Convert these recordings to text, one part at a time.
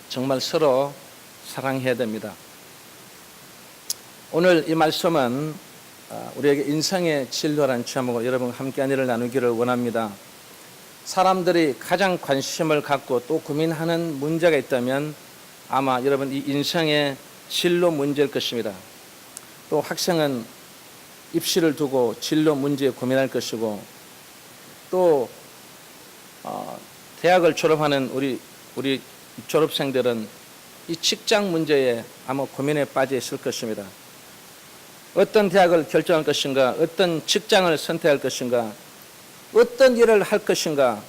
정말 서로 사랑해야 됩니다. 오늘 이 말씀은 우리에게 인생의 진로라는 제목으로 여러분과 함께 한 일을 나누기를 원합니다. 사람들이 가장 관심을 갖고 또 고민하는 문제가 있다면 아마 여러분 이 인생의 진로 문제일 것입니다. 또 학생은 입시를 두고 진로 문제에 고민할 것이고 또 대학을 졸업하는 우리 졸업생들은 이 직장 문제에 아마 고민에 빠져 있을 것입니다. 어떤 대학을 결정할 것인가, 어떤 직장을 선택할 것인가, 어떤 일을 할 것인가,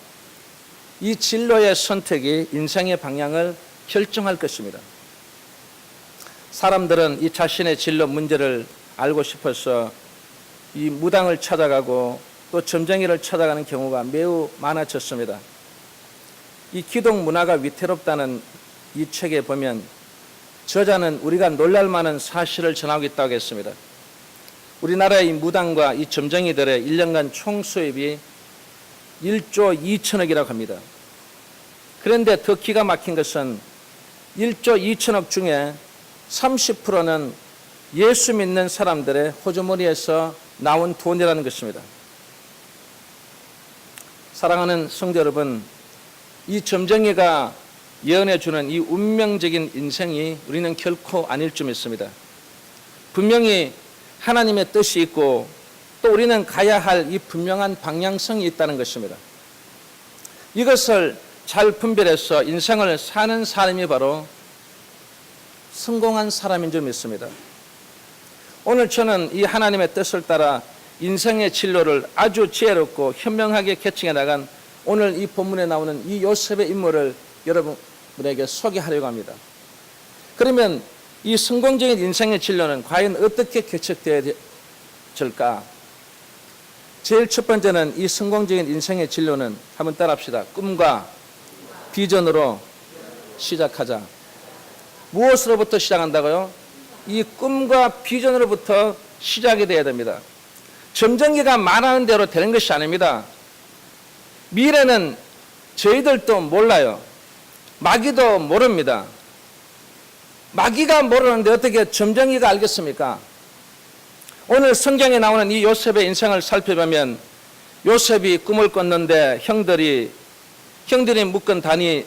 이 진로의 선택이 인생의 방향을 결정할 것입니다. 사람들은 이 자신의 진로 문제를 알고 싶어서 이 무당을 찾아가고 또 점쟁이를 찾아가는 경우가 매우 많아졌습니다. 이 기독 문화가 위태롭다는 이 책에 보면 저자는 우리가 놀랄 만한 사실을 전하고 있다고 했습니다. 우리나라의 이 무당과 이 점쟁이들의 1년간 총 수입이 1조 2천억이라고 합니다. 그런데 더 기가 막힌 것은 1조 2천억 중에 30%는 예수 믿는 사람들의 호주머니에서 나온 돈이라는 것입니다. 사랑하는 성도 여러분, 이 점쟁이가 예언해주는 이 운명적인 인생이 우리는 결코 아닐 줄 믿습니다. 분명히 하나님의 뜻이 있고 또 우리는 가야 할 이 분명한 방향성이 있다는 것입니다. 이것을 잘 분별해서 인생을 사는 사람이 바로 성공한 사람인 줄 믿습니다. 오늘 저는 이 하나님의 뜻을 따라 인생의 진로를 아주 지혜롭고 현명하게 개척해 나간 오늘 이 본문에 나오는 이 요셉의 인물을 여러분에게 소개하려고 합니다. 그러면 이 성공적인 인생의 진로는 과연 어떻게 개척되어질까? 제일 첫 번째는 이 성공적인 인생의 진로는 한번 따라합시다. 꿈과 비전으로 시작하자. 무엇으로부터 시작한다고요? 이 꿈과 비전으로부터 시작이 되어야 됩니다. 점쟁이가 말하는 대로 되는 것이 아닙니다. 미래는 저희들도 몰라요. 마귀도 모릅니다. 마귀가 모르는데 어떻게 점쟁이가 알겠습니까? 오늘 성경에 나오는 이 요셉의 인생을 살펴보면 요셉이 꿈을 꿨는데 형들이 묶은 단이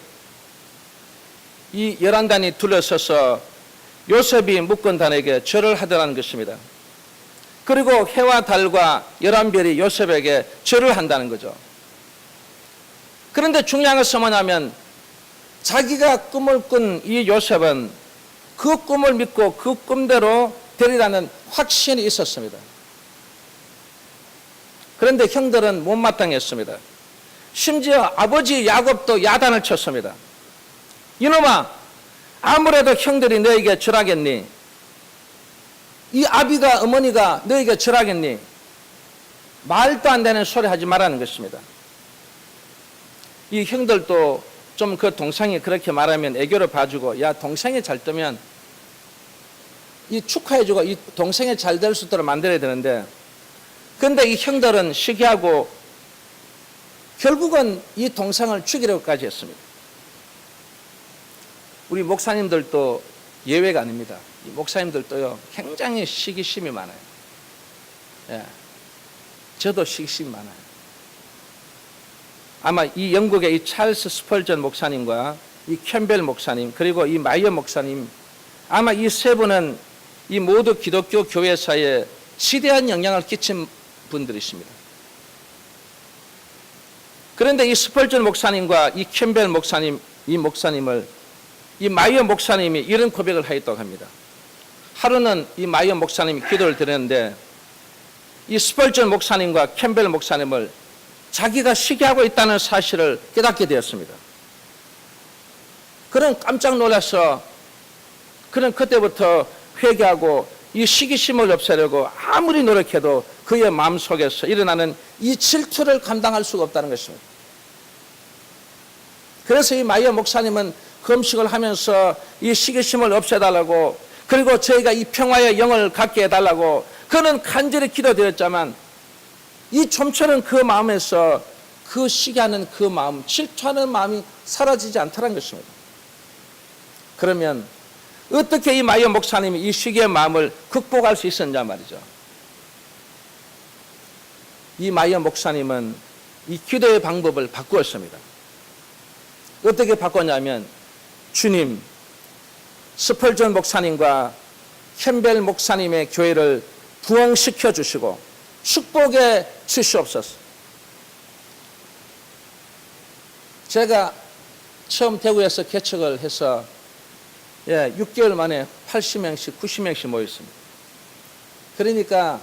이 11단이 둘러서서 요셉이 묶은 단에게 절을 하더라는 것입니다. 그리고 해와 달과 11별이 요셉에게 절을 한다는 거죠. 그런데 중요한 것은 뭐냐면 자기가 꿈을 꾼 이 요셉은 그 꿈을 믿고 그 꿈대로 되리라는 확신이 있었습니다. 그런데 형들은 못마땅했습니다. 심지어 아버지 야곱도 야단을 쳤습니다. 이놈아, 아무래도 형들이 너에게 절하겠니? 이 아비가 어머니가 너에게 절하겠니? 말도 안 되는 소리 하지 말라는 것입니다. 이 형들도 좀 그 동생이 그렇게 말하면 애교를 봐주고, 야, 동생이 잘 뜨면 이 축하해주고 이 동생이 잘 될 수 있도록 만들어야 되는데, 그런데 이 형들은 시기하고 결국은 이 동생을 죽이려고까지 했습니다. 우리 목사님들도 예외가 아닙니다. 이 목사님들도요, 굉장히 시기심이 많아요. 예. 저도 시기심이 많아요. 아마 이 영국의 이 찰스 스펄전 목사님과 이 캠벨 목사님 그리고 이 마이어 목사님, 아마 이 세 분은 이 모두 기독교 교회사에 지대한 영향을 끼친 분들이십니다. 그런데 이 스펄전 목사님과 이 캠벨 목사님, 이 목사님을 이 마이어 목사님이 이런 고백을 하였다고 합니다. 하루는 이 마이어 목사님이 기도를 드렸는데 이 스펄전 목사님과 캠벨 목사님을 자기가 시기하고 있다는 사실을 깨닫게 되었습니다. 그는 깜짝 놀라서 그는 그때부터 회개하고 이 시기심을 없애려고 아무리 노력해도 그의 마음속에서 일어나는 이 질투를 감당할 수가 없다는 것입니다. 그래서 이 마이어 목사님은 금식을 하면서 이 시기심을 없애달라고, 그리고 저희가 이 평화의 영을 갖게 해달라고 그는 간절히 기도드렸지만 이 좀처럼 그 마음에서 그 시기하는 그 마음, 질투하는 마음이 사라지지 않다는 것입니다. 그러면 어떻게 이 마이어 목사님이 이 시기의 마음을 극복할 수 있었냐 말이죠. 이 마이어 목사님은 이 기도의 방법을 바꾸었습니다. 어떻게 바꿨냐면, 주님, 스펄전 목사님과 캠벨 목사님의 교회를 부흥시켜 주시고 축복해 주시옵소서. 제가 처음 대구에서 개척을 해서 6개월 만에 80명씩 90명씩 모였습니다. 그러니까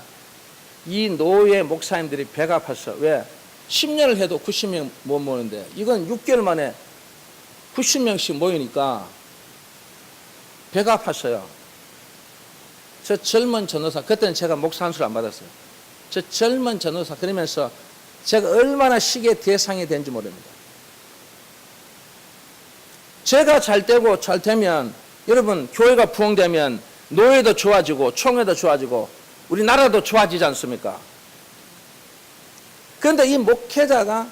이 노예 목사님들이 배가 아팠어. 왜? 10년을 해도 90명 못 모이는데 이건 6개월 만에 90명씩 모이니까 배가 아팠어요. 저 젊은 전도사, 그때는 제가 목사 한 수를 안 받았어요. 저 젊은 전도사, 그러면서 제가 얼마나 시기의 대상이 된지 모릅니다. 제가 잘 되고 잘 되면, 여러분, 교회가 부흥되면 노예도 좋아지고 총회도 좋아지고 우리나라도 좋아지지 않습니까? 그런데 이 목회자가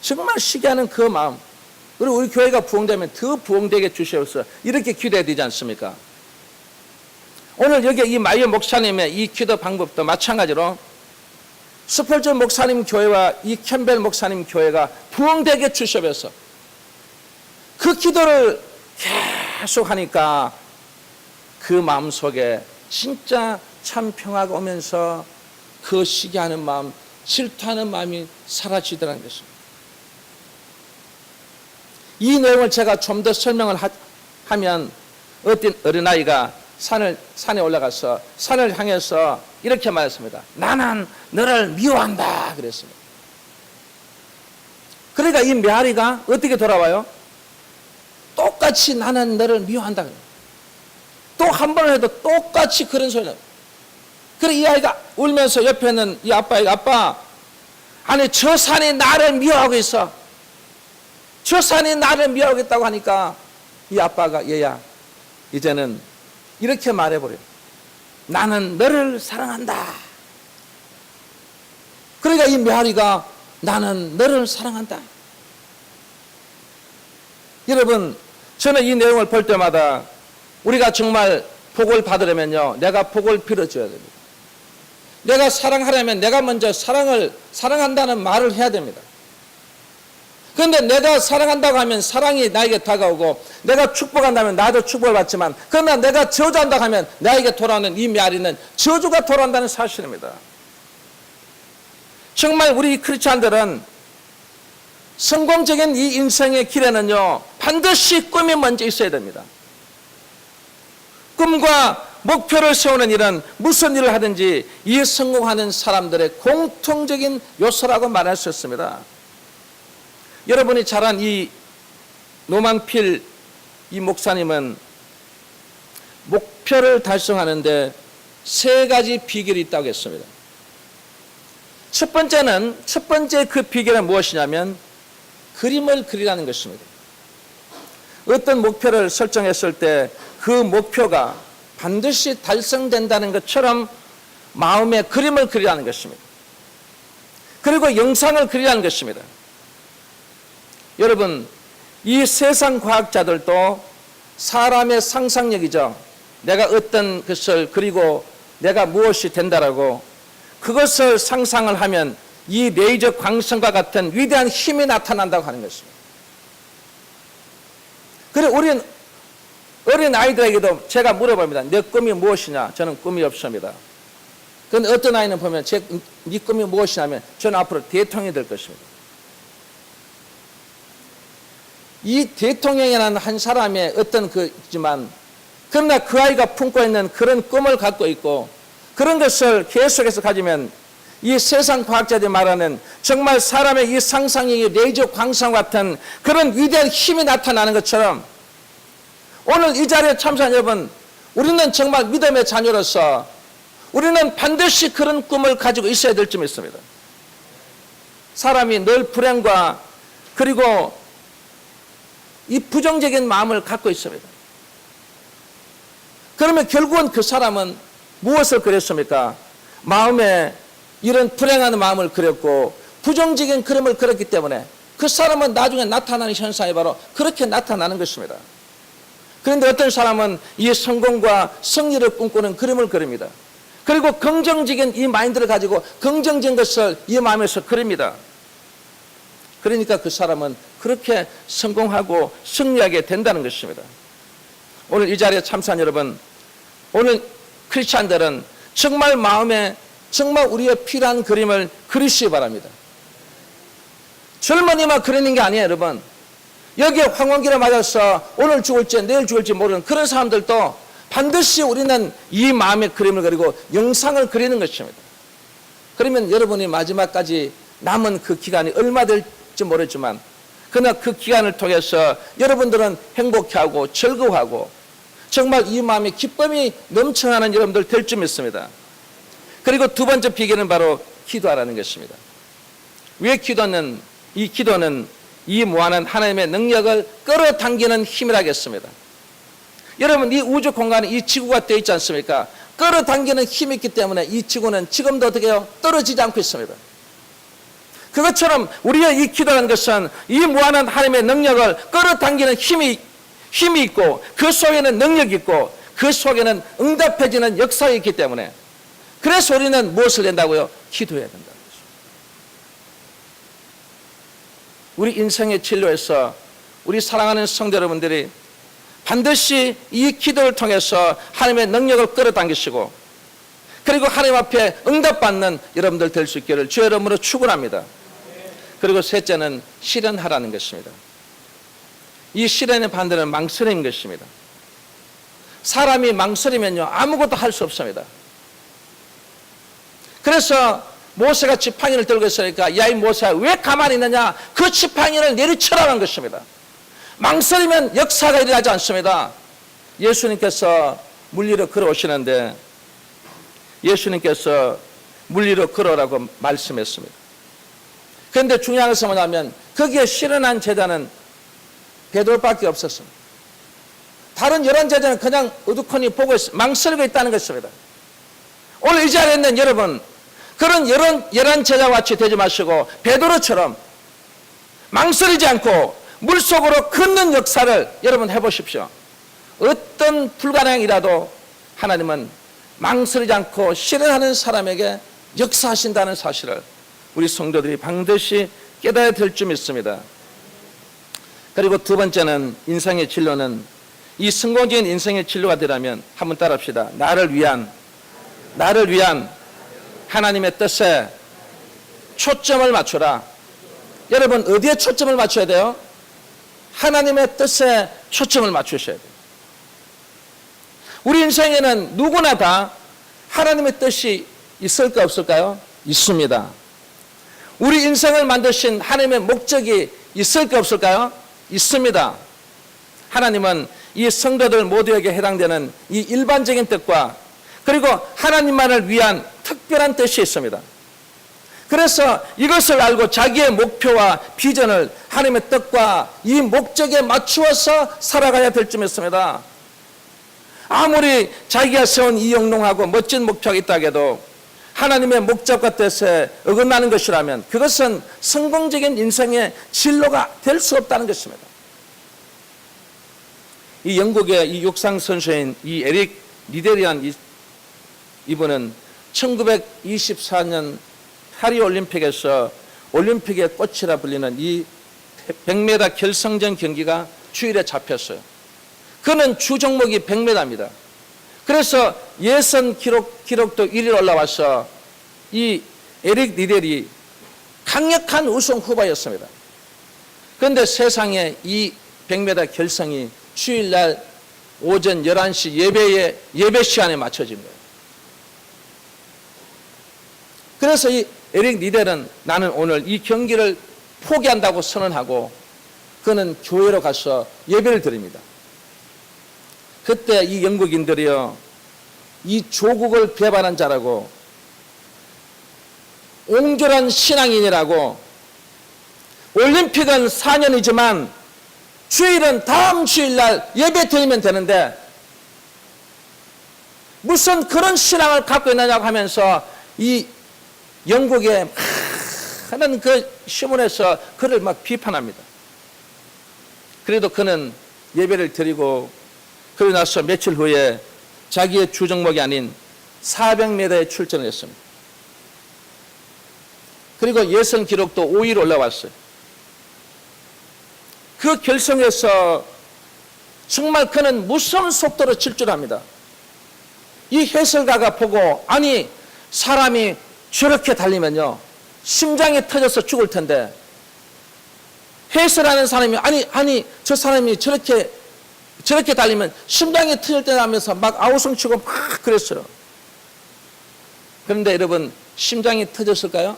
정말 시기하는 그 마음, 그리고 우리 교회가 부흥되면 더 부흥되게 주시옵소서, 이렇게 기도해야 되지 않습니까? 오늘 여기 이 마이어 목사님의 이 기도 방법도 마찬가지로 스펄전 목사님 교회와 이 캠벨 목사님 교회가 부흥되게 주시옵소서, 그 기도를 계속 하니까 그 마음속에 진짜 참 평화가 오면서 그 시기하는 마음, 질투하는 마음이 사라지더라는 것입니다. 이 내용을 제가 좀 더 설명을 하면, 어떤 어린아이가 산에 올라가서 산을 향해서 이렇게 말했습니다. 나는 너를 미워한다 그랬습니다. 그러니까 이 메아리가 어떻게 돌아와요? 똑같이 나는 너를 미워한다. 또 한 번을 해도 똑같이 그런 소리를. 그래 이 아이가 울면서 옆에 있는 이 아빠에게, 아빠, 아니 저 산이 나를 미워하고 있어. 저 산이 나를 미워하겠다고 하니까 이 아빠가, 얘야, 이제는 이렇게 말해버려요. 나는 너를 사랑한다. 그러니까 이 메아리가 나는 너를 사랑한다. 여러분, 저는 이 내용을 볼 때마다 우리가 정말 복을 받으려면요, 내가 복을 빌어줘야 됩니다. 내가 사랑하려면 내가 먼저 사랑한다는 말을 해야 됩니다. 그런데 내가 사랑한다고 하면 사랑이 나에게 다가오고, 내가 축복한다면 나도 축복을 받지만, 그러나 내가 저주한다고 하면 나에게 돌아오는 이 메아리는 저주가 돌아온다는 사실입니다. 정말 우리 크리스찬들은 성공적인 이 인생의 길에는요, 반드시 꿈이 먼저 있어야 됩니다. 꿈과 목표를 세우는 일은 무슨 일을 하든지 이 성공하는 사람들의 공통적인 요소라고 말할 수 있습니다. 여러분이 잘 안 이 노만필 이 목사님은 목표를 달성하는데 3가지 비결이 있다고 했습니다. 첫 번째 그 비결은 무엇이냐면 그림을 그리라는 것입니다. 어떤 목표를 설정했을 때 그 목표가 반드시 달성된다는 것처럼 마음에 그림을 그리라는 것입니다. 그리고 영상을 그리라는 것입니다. 여러분, 이 세상 과학자들도 사람의 상상력이죠. 내가 어떤 것을 그리고 내가 무엇이 된다라고 그것을 상상을 하면 이 레이저 광선과 같은 위대한 힘이 나타난다고 하는 것입니다. 그리고 우리는 어린 아이들에게도 제가 물어봅니다. 내 꿈이 무엇이냐? 저는 꿈이 없습니다. 그런데 어떤 아이는 보면 네 꿈이 무엇이냐면 저는 앞으로 대통령이 될 것입니다. 이 대통령이라는 한 사람의 어떤 그지만, 그러나 그 아이가 품고 있는 그런 꿈을 갖고 있고 그런 것을 계속해서 가지면 이 세상 과학자들이 말하는 정말 사람의 이 상상력이 레이저 광선 같은 그런 위대한 힘이 나타나는 것처럼, 오늘 이 자리에 참석한 여러분, 우리는 정말 믿음의 자녀로서 우리는 반드시 그런 꿈을 가지고 있어야 될 점이 있습니다. 사람이 늘 불행과 그리고 이 부정적인 마음을 갖고 있습니다. 그러면 결국은 그 사람은 무엇을 그렸습니까? 마음에 이런 불행한 마음을 그렸고 부정적인 그림을 그렸기 때문에 그 사람은 나중에 나타나는 현상이 바로 그렇게 나타나는 것입니다. 그 그런데 어떤 사람은 이 성공과 승리를 꿈꾸는 그림을 그립니다. 그리고 긍정적인 이 마인드를 가지고 긍정적인 것을 이 마음에서 그립니다. 그러니까 그 사람은 그렇게 성공하고 승리하게 된다는 것입니다. 오늘 이 자리에 참석한 여러분, 오늘 크리스찬들은 정말 마음에 정말 우리의 필요한 그림을 그리시기 바랍니다. 젊은이만 그리는 게 아니에요, 여러분. 여기에 황혼기를 맞아서 오늘 죽을지 내일 죽을지 모르는 그런 사람들도 반드시 우리는 이 마음의 그림을 그리고 영상을 그리는 것입니다. 그러면 여러분이 마지막까지 남은 그 기간이 얼마 될지 모르지만 그러나 그 기간을 통해서 여러분들은 행복해하고 즐거워하고 정말 이 마음에 기쁨이 넘쳐나는 여러분들 될 줄 믿습니다. 그리고 두 번째 비결은 바로 기도하라는 것입니다. 왜 기도는 이 기도는 이 무한한 하나님의 능력을 끌어당기는 힘이라겠습니다. 여러분 이 우주 공간에 이 지구가 되어 있지 않습니까? 끌어당기는 힘이 있기 때문에 이 지구는 지금도 어떻게 해요? 떨어지지 않고 있습니다. 그것처럼 우리의 이 기도라는 것은 이 무한한 하나님의 능력을 끌어당기는 힘이 있고 그 속에는 능력이 있고 그 속에는 응답해지는 역사가 있기 때문에 그래서 우리는 무엇을 한다고요? 기도해야 된다는 거죠. 우리 인생의 진로에서 우리 사랑하는 성도 여러분들이 반드시 이 기도를 통해서 하나님의 능력을 끌어당기시고 그리고 하나님 앞에 응답받는 여러분들 될 수 있기를 주의 이름으로 축원합니다. 그리고 셋째는 실현하라는 것입니다. 이 실현의 반대는 망설임인 것입니다. 사람이 망설이면요 아무것도 할 수 없습니다. 그래서 모세가 지팡이를 들고 있으니까 야 이 모세야 왜 가만히 있느냐 그 지팡이를 내리쳐라는 것입니다. 망설이면 역사가 일어나지 않습니다. 예수님께서 물 위로 걸어오시는데 예수님께서 물 위로 걸어라고 말씀했습니다. 그런데 중요한 것은 뭐냐면 거기에 실현한 제자는 베드로밖에 없었습니다. 다른 11제자는 그냥 우두커니 보고 망설이고 있다는 것입니다. 오늘 이 자리에 있는 여러분 그런 11제자와 같이 되지 마시고 베드로처럼 망설이지 않고 물속으로 걷는 역사를 여러분 해보십시오. 어떤 불가능이라도 하나님은 망설이지 않고 실현하는 사람에게 역사하신다는 사실을 우리 성도들이 반드시 깨달아야 될 줄 믿습니다. 그리고 두 번째는 인생의 진로는 이 성공적인 인생의 진로가 되려면 한번 따라합시다. 나를 위한 하나님의 뜻에 초점을 맞춰라. 여러분 어디에 초점을 맞춰야 돼요? 하나님의 뜻에 초점을 맞추셔야 돼요. 우리 인생에는 누구나 다 하나님의 뜻이 있을까 없을까요? 있습니다. 우리 인생을 만드신 하나님의 목적이 있을까 없을까요? 있습니다. 하나님은 이 성도들 모두에게 해당되는 이 일반적인 뜻과 그리고 하나님만을 위한 특별한 뜻이 있습니다. 그래서 이것을 알고 자기의 목표와 비전을 하나님의 뜻과 이 목적에 맞추어서 살아가야 될 줄 믿습니다. 아무리 자기가 세운 이 영롱하고 멋진 목표가 있다 해도 하나님의 목적과 뜻에 어긋나는 것이라면 그것은 성공적인 인생의 진로가 될 수 없다는 것입니다. 이 영국의 이 육상 선수인 이 에릭 리데리안 이분은 1924년 파리 올림픽에서 올림픽의 꽃이라 불리는 이 100m 결승전 경기가 주일에 잡혔어요. 그는 주 종목이 100m입니다. 그래서 예선 기록도 1위로 올라와서 이 에릭 리델이 강력한 우승 후보였습니다. 그런데 세상에 이 100m 결승이 주일날 오전 11시 예배 시간에 맞춰집니다. 그래서 이 에릭 리델은 나는 오늘 이 경기를 포기한다고 선언하고 그는 교회로 가서 예배를 드립니다. 그때 이 영국인들이요 이 조국을 배반한 자라고 옹졸한 신앙인이라고 올림픽은 4년이지만 주일은 다음 주일날 예배 드리면 되는데 무슨 그런 신앙을 갖고 있느냐고 하면서 이 영국의 많은 그 신문에서 그를 막 비판합니다. 그래도 그는 예배를 드리고 그러고 나서 며칠 후에 자기의 주종목이 아닌 400m에 출전을 했습니다. 그리고 예선 기록도 5위로 올라왔어요. 그 결승에서 정말 그는 무서운 속도로 질주합니다. 이 해설가가 보고, 아니 사람이 저렇게 달리면요 심장이 터져서 죽을 텐데, 해설하는 사람이 아니 저 사람이 저렇게 달리면 심장이 터질 때 하면서 막 아우성치고 막 그랬어요. 그런데 여러분, 심장이 터졌을까요?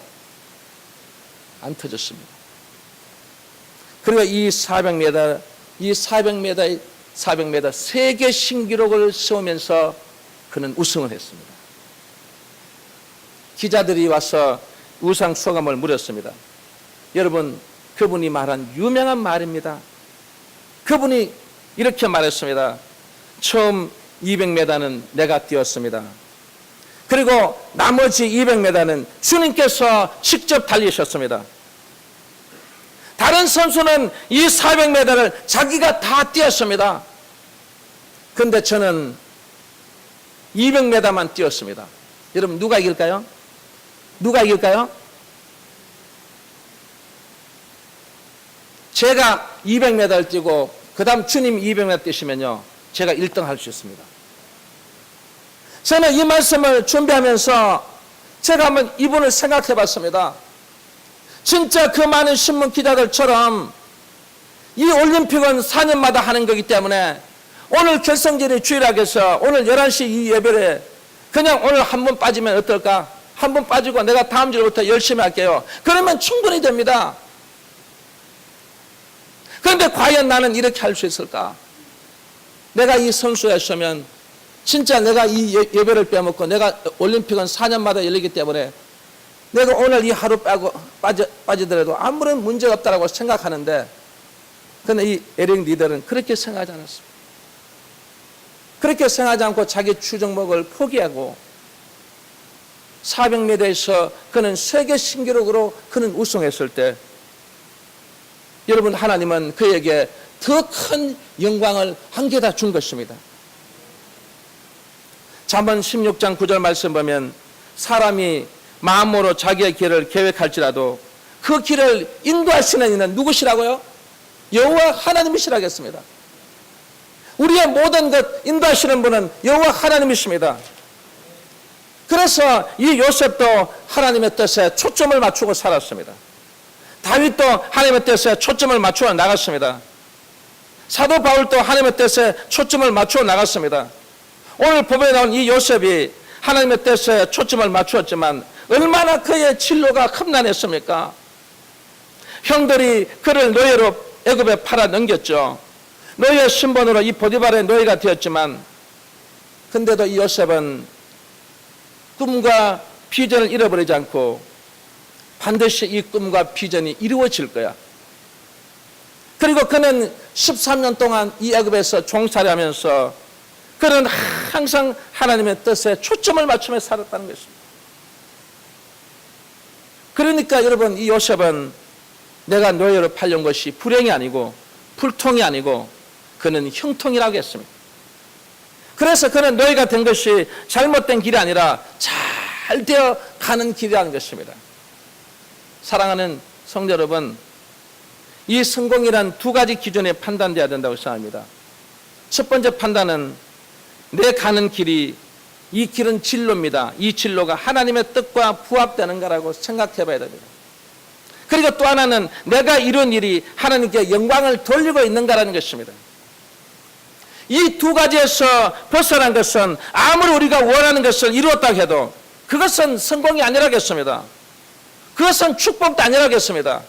안 터졌습니다. 그리고 이 400m 세계 신기록을 세우면서 그는 우승을 했습니다. 기자들이 와서 우상 소감을 물었습니다. 여러분, 그분이 말한 유명한 말입니다. 그분이 이렇게 말했습니다. 처음 200m는 내가 뛰었습니다. 그리고 나머지 200m는 주님께서 직접 달리셨습니다. 다른 선수는 이 400m를 자기가 다 뛰었습니다. 그런데 저는 200m만 뛰었습니다. 여러분, 누가 이길까요? 누가 이길까요? 제가 200m를 뛰고 그 다음 주님 200m 뛰시면요 제가 1등 할 수 있습니다. 저는 이 말씀을 준비하면서 제가 한번 이분을 생각해 봤습니다. 진짜 그 많은 신문 기자들처럼 이 올림픽은 4년마다 하는 거기 때문에 오늘 결승전이 주일학에서 오늘 11시 이 예배에 그냥 오늘 한 번 빠지면 어떨까? 한 번 빠지고 내가 다음 주부터 열심히 할게요. 그러면 충분히 됩니다. 그런데 과연 나는 이렇게 할 수 있을까? 내가 이 선수였으면 진짜 내가 이 예배를 빼먹고 내가 올림픽은 4년마다 열리기 때문에 내가 오늘 이 하루 빠지더라도 아무런 문제가 없다고 생각하는데, 그런데 이 에릭 리더는 그렇게 생각하지 않았습니다. 그렇게 생각하지 않고 자기 주종목을 포기하고 400m에서 그는 세계 신기록으로 그는 우승했을 때, 여러분, 하나님은 그에게 더 큰 영광을 한 개 다 준 것입니다. 잠언 16장 9절 말씀 보면 사람이 마음으로 자기의 길을 계획할지라도 그 길을 인도하시는 이는 누구시라고요? 여호와 하나님이시라겠습니다. 우리의 모든 것 인도하시는 분은 여호와 하나님이십니다. 그래서 이 요셉도 하나님의 뜻에 초점을 맞추고 살았습니다. 다윗도 하나님의 뜻에 초점을 맞추어 나갔습니다. 사도 바울도 하나님의 뜻에 초점을 맞추어 나갔습니다. 오늘 법에 나온 이 요셉이 하나님의 뜻에 초점을 맞추었지만 얼마나 그의 진로가 험난했습니까? 형들이 그를 노예로 애굽에 팔아 넘겼죠. 노예 신분으로 이 보디발의 노예가 되었지만, 근데도 이 요셉은 꿈과 비전을 잃어버리지 않고 반드시 이 꿈과 비전이 이루어질 거야. 그리고 그는 13년 동안 이 애굽에서 종살이 하면서 그는 항상 하나님의 뜻에 초점을 맞추며 살았다는 것입니다. 그러니까 여러분, 이 요셉은 내가 노예로 팔려온 것이 불행이 아니고 불통이 아니고 그는 형통이라고 했습니다. 그래서 그는 노예가 된 것이 잘못된 길이 아니라 잘 되어 가는 길이라는 것입니다. 사랑하는 성도 여러분, 이 성공이란 두 가지 기준에 판단되어야 된다고 생각합니다. 첫 번째 판단은 내 가는 길이, 이 길은 진로입니다. 이 진로가 하나님의 뜻과 부합되는가라고 생각해 봐야 됩니다. 그리고 또 하나는 내가 이룬 일이 하나님께 영광을 돌리고 있는가라는 것입니다. 이 두 가지에서 벗어난 것은 아무리 우리가 원하는 것을 이루었다고 해도 그것은 성공이 아니라겠습니다. 그것은 축복도 아니라겠습니다.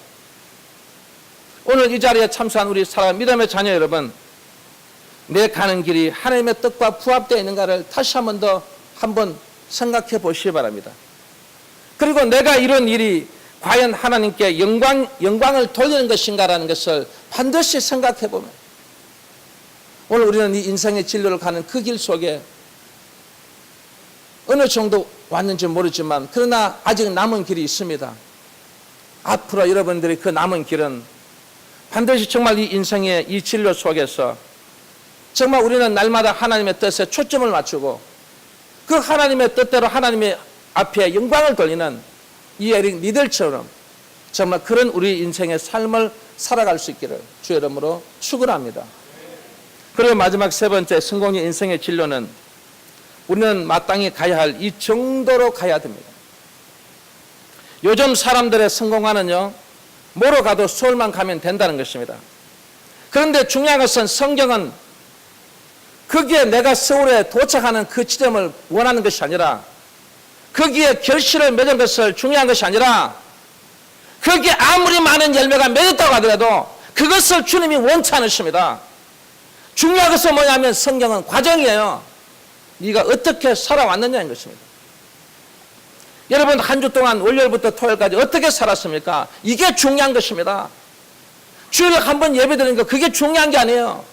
오늘 이 자리에 참석한 우리 사랑하는 믿음의 자녀 여러분, 내 가는 길이 하나님의 뜻과 부합되어 있는가를 다시 한 번 생각해 보시기 바랍니다. 그리고 내가 이룬 일이 과연 하나님께 영광을 돌리는 것인가라는 것을 반드시 생각해 보면, 오늘 우리는 이 인생의 진로를 가는 그 길 속에 어느 정도 왔는지 모르지만 그러나 아직 남은 길이 있습니다. 앞으로 여러분들이 그 남은 길은 반드시 정말 이 인생의 이 진로 속에서 정말 우리는 날마다 하나님의 뜻에 초점을 맞추고 그 하나님의 뜻대로 하나님의 앞에 영광을 돌리는 이 에릭 리들처럼 정말 그런 우리 인생의 삶을 살아갈 수 있기를 주의 이름으로 축원합니다. 그리고 마지막 세 번째 성공의 인생의 진로는 우리는 마땅히 가야 할 이 정도로 가야 됩니다. 요즘 사람들의 성공하는요, 뭐로 가도 서울만 가면 된다는 것입니다. 그런데 중요한 것은 성경은 거기에 내가 서울에 도착하는 그 지점을 원하는 것이 아니라 거기에 결실을 맺은 것을 중요한 것이 아니라 거기에 아무리 많은 열매가 맺었다고 하더라도 그것을 주님이 원치 않으십니다. 중요한 것은 뭐냐면 성경은 과정이에요. 네가 어떻게 살아왔느냐인 것입니다. 여러분 한 주 동안 월요일부터 토요일까지 어떻게 살았습니까? 이게 중요한 것입니다. 주일에 한 번 예배 드리는 거 그게 중요한 게 아니에요.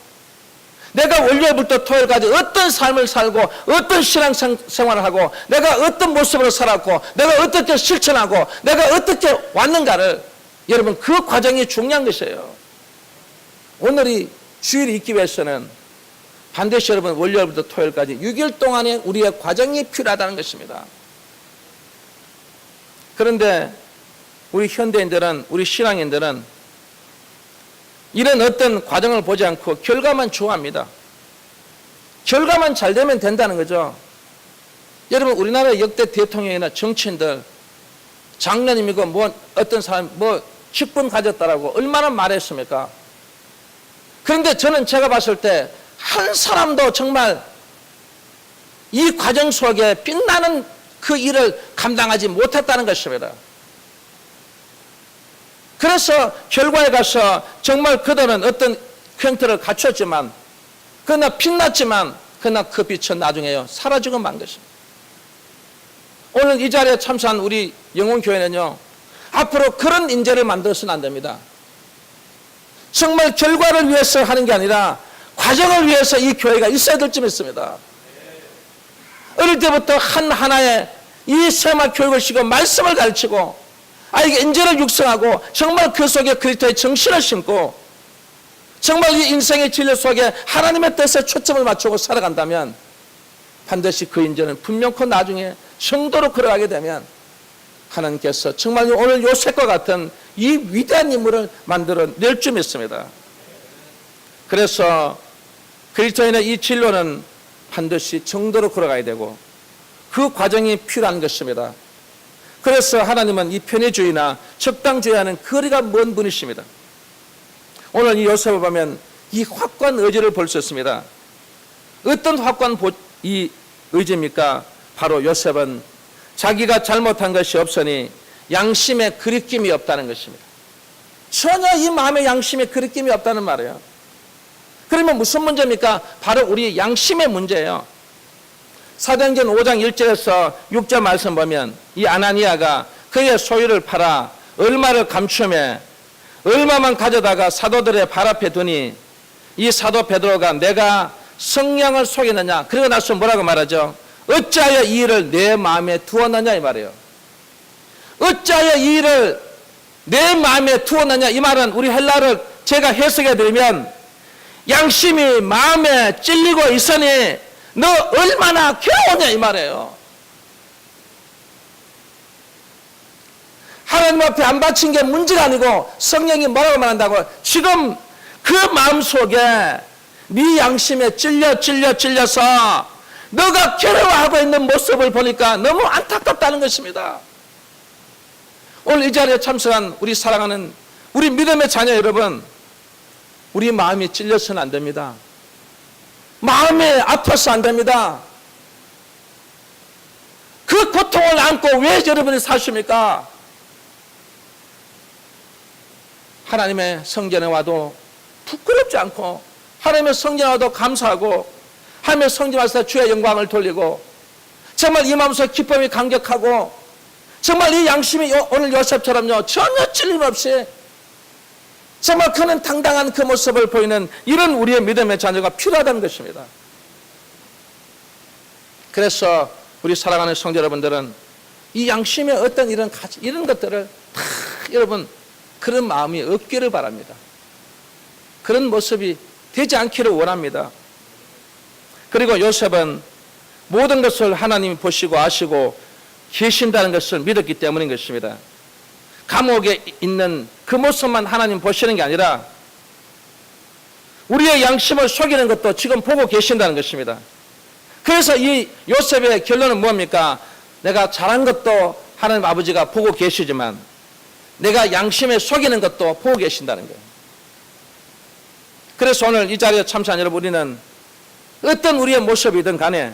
내가 월요일부터 토요일까지 어떤 삶을 살고 어떤 신앙생활을 하고 내가 어떤 모습으로 살았고 내가 어떻게 실천하고 내가 어떻게 왔는가를 여러분 그 과정이 중요한 것이에요. 오늘이 주일이 있기 위해서는 반드시 여러분 월요일부터 토요일까지 6일 동안의 우리의 과정이 필요하다는 것입니다. 그런데 우리 현대인들은 우리 신앙인들은 이런 어떤 과정을 보지 않고 결과만 좋아합니다. 결과만 잘 되면 된다는 거죠. 여러분 우리나라의 역대 대통령이나 정치인들 장로님이고 뭐 어떤 사람 뭐 직분 가졌다라고 얼마나 말했습니까? 그런데 저는 제가 봤을 때 한 사람도 정말 이 과정 속에 빛나는 그 일을 감당하지 못했다는 것입니다. 그래서 결과에 가서 정말 그들은 어떤 형태를 갖췄지만 그러나 빛났지만 그러나 그 빛은 나중에요 사라지고 만 것입니다. 오늘 이 자리에 참석한 우리 영혼교회는요 앞으로 그런 인재를 만들어서는 안 됩니다. 정말 결과를 위해서 하는 게 아니라 과정을 위해서 이 교회가 있어야 될 점 있습니다. 어릴 때부터 하나의 이 세마 교육을 시고 말씀을 가르치고 아이에게 인재를 육성하고 정말 그 속에 그리스도의 정신을 심고 정말 이 인생의 진리 속에 하나님의 뜻에 초점을 맞추고 살아간다면 반드시 그 인재는 분명코 나중에 성도로 걸어가게 되면 하나님께서 정말 오늘 요셉과 같은 이 위대한 인물을 만들어낼 줄 믿습니다. 그래서 그리스도인의 이 진로는 반드시 정도로 걸어가야 되고 그 과정이 필요한 것입니다. 그래서 하나님은 이 편의주의나 적당주의와는 거리가 먼 분이십니다. 오늘 이 요셉을 보면 이 확고한 의지를 볼 수 있습니다. 어떤 확고한 이 의지입니까? 바로 요셉은 자기가 잘못한 것이 없으니 양심에 거리낌이 없다는 것입니다. 전혀 이 마음에 양심에 거리낌이 없다는 말이에요. 그러면 무슨 문제입니까? 바로 우리 양심의 문제예요. 사도행전 5장 1절에서 6절 말씀 보면 이 아나니아가 그의 소유를 팔아 얼마를 감추매 얼마만 가져다가 사도들의 발 앞에 두니 이 사도 베드로가 내가 성령을 속였느냐 그러고 나서 뭐라고 말하죠? 어찌하여 이 일을 내 마음에 두었느냐 이 말이에요. 어찌하여 이 일을 내 마음에 두었느냐 이 말은 우리 헬라를 제가 해석해 드리면 양심이 마음에 찔리고 있으니 너 얼마나 괴로우냐 이 말이에요. 하나님 앞에 안 바친 게 문제가 아니고 성령이 뭐라고 말한다고 지금 그 마음속에 네 양심에 찔려서 너가 괴로워하고 있는 모습을 보니까 너무 안타깝다는 것입니다. 오늘 이 자리에 참석한 우리 사랑하는 우리 믿음의 자녀 여러분, 우리 마음이 찔려서는 안 됩니다. 마음이 아파서 안 됩니다. 그 고통을 안고 왜 여러분이 사십니까? 하나님의 성전에 와도 부끄럽지 않고 하나님의 성전에 와도 감사하고 하나님의 성전에 와서 주의 영광을 돌리고 정말 이 마음속에 기쁨이 감격하고 정말 이 양심이 오늘 요셉처럼요 전혀 찔림 없이 정말 그는 당당한 그 모습을 보이는 이런 우리의 믿음의 자녀가 필요하다는 것입니다. 그래서 우리 사랑하는 성도 여러분들은 이 양심의 어떤 이런 가치, 이런 것들을 다 여러분 그런 마음이 없기를 바랍니다. 그런 모습이 되지 않기를 원합니다. 그리고 요셉은 모든 것을 하나님이 보시고 아시고 계신다는 것을 믿었기 때문인 것입니다. 감옥에 있는 그 모습만 하나님 보시는 게 아니라 우리의 양심을 속이는 것도 지금 보고 계신다는 것입니다. 그래서 이 요셉의 결론은 뭡니까? 내가 잘한 것도 하나님 아버지가 보고 계시지만 내가 양심에 속이는 것도 보고 계신다는 거예요. 그래서 오늘 이 자리에 참석한 여러분, 우리는 어떤 우리의 모습이든 간에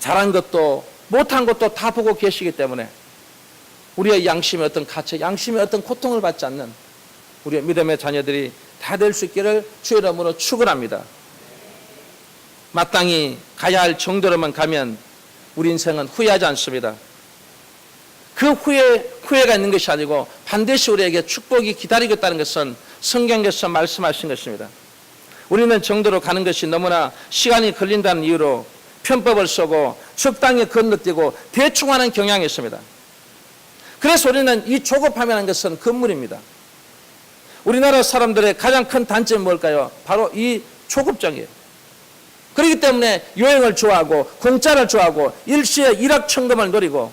잘한 것도 못한 것도 다 보고 계시기 때문에 우리의 양심의 어떤 가치, 양심의 어떤 고통을 받지 않는 우리의 믿음의 자녀들이 다 될 수 있기를 주의 이름으로 축원합니다. 마땅히 가야 할 정도로만 가면 우리 인생은 후회하지 않습니다. 그 후회가 있는 것이 아니고 반드시 우리에게 축복이 기다리고 있다는 것은 성경에서 말씀하신 것입니다. 우리는 정도로 가는 것이 너무나 시간이 걸린다는 이유로 편법을 쓰고 적당히 건너뛰고 대충 하는 경향이 있습니다. 그래서 우리는 이 조급함이라는 것은 금물입니다. 우리나라 사람들의 가장 큰 단점이 뭘까요? 바로 이 조급증이에요. 그렇기 때문에 여행을 좋아하고 공짜를 좋아하고 일시에 일확천금을 노리고,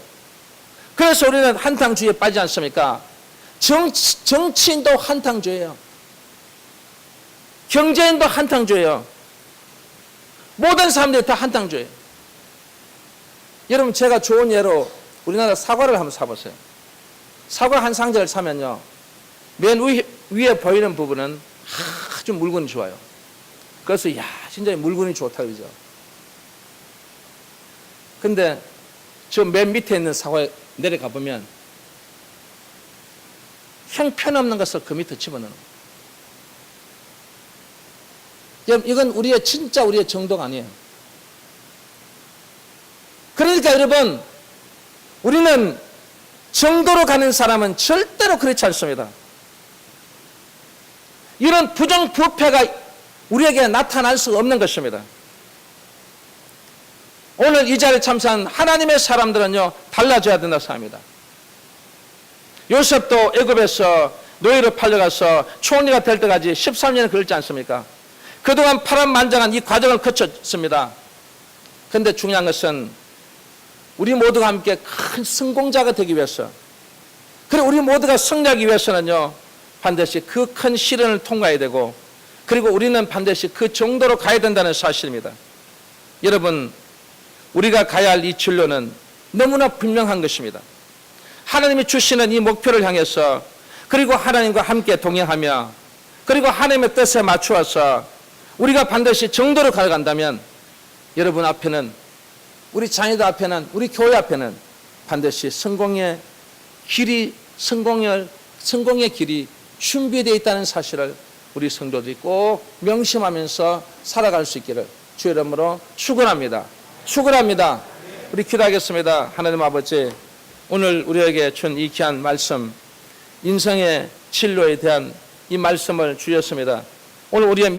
그래서 우리는 한탕주의에 빠지지 않습니까? 정치인도 한탕주의예요. 경제인도 한탕주의예요. 모든 사람들이 다 한탕주의예요. 여러분, 제가 좋은 예로 우리나라 사과를 한번 사보세요. 사과 한 상자를 사면요, 맨 위에 보이는 부분은 아주 물건이 좋아요. 그래서 진짜 물건이 좋다 그러죠. 근데 저 맨 밑에 있는 사과에 내려가 보면 형편없는 것을 그 밑에 집어넣는 거예요. 이건 우리의 정도가 아니에요. 그러니까 여러분, 우리는 정도로 가는 사람은 절대로 그렇지 않습니다. 이런 부정부패가 우리에게 나타날 수 없는 것입니다. 오늘 이 자리에 참석한 하나님의 사람들은요, 달라져야 된다 생각합니다. 요셉도 애굽에서 노예로 팔려가서 총리가 될 때까지 13년을 걸리지 않습니까? 그동안 파란만장한 이 과정을 거쳤습니다. 그런데 중요한 것은 우리 모두가 함께 큰 성공자가 되기 위해서, 그리고 우리 모두가 승리하기 위해서는요, 반드시 그 큰 시련을 통과해야 되고, 그리고 우리는 반드시 그 정도로 가야 된다는 사실입니다. 여러분, 우리가 가야 할 이 진로는 너무나 분명한 것입니다. 하나님이 주시는 이 목표를 향해서, 그리고 하나님과 함께 동행하며, 그리고 하나님의 뜻에 맞추어서 우리가 반드시 정도로 가간다면, 여러분 앞에는, 우리 자녀들 앞에는, 우리 교회 앞에는 반드시 성공의 길이 준비되어 있다는 사실을 우리 성도들이 꼭 명심하면서 살아갈 수 있기를 주의 이름으로 축원합니다. 축원합니다. 우리 기도하겠습니다. 하나님 아버지, 오늘 우리에게 준 이 귀한 말씀, 인생의 진로에 대한 이 말씀을 주셨습니다. 오늘 우리의